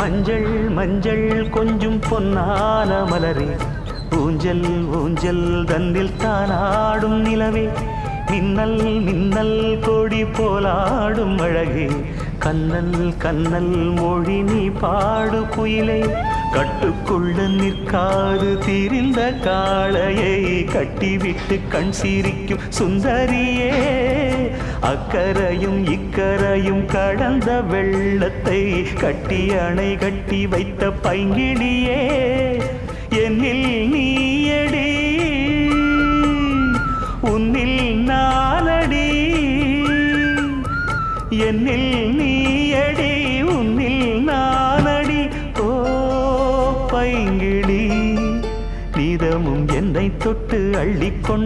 மஞ்சள் மஞ்சள் கொஞ்சம் பொன்னான மலரே, ஊஞ்சல் ஊஞ்சல் தன்னில் தானாடும் நிலவே, மின்னல் மின்னல் கொடி போலாடும் அழகே, கண்ணல் கண்ணல் மொழி நீ பாடு குயிலே, கட்டுக்குள்ள நிற்காது திரிந்த காளையை கட்டிவிட்டு கண் சிரிக்கும் சுந்தரியே, அக்கரையும் இக்கரையும் கடந்த வெள்ளத்தை கட்டி அணை கட்டி வைத்த பைங்கிடியே, என்னில் நீயடி உன்னில் நானடி, என்னில் நீயடி உன்னில் நானடி, ஓ பைங்கிடி நீதமும் என்னை தொட்டு அள்ளிக்கொண்டு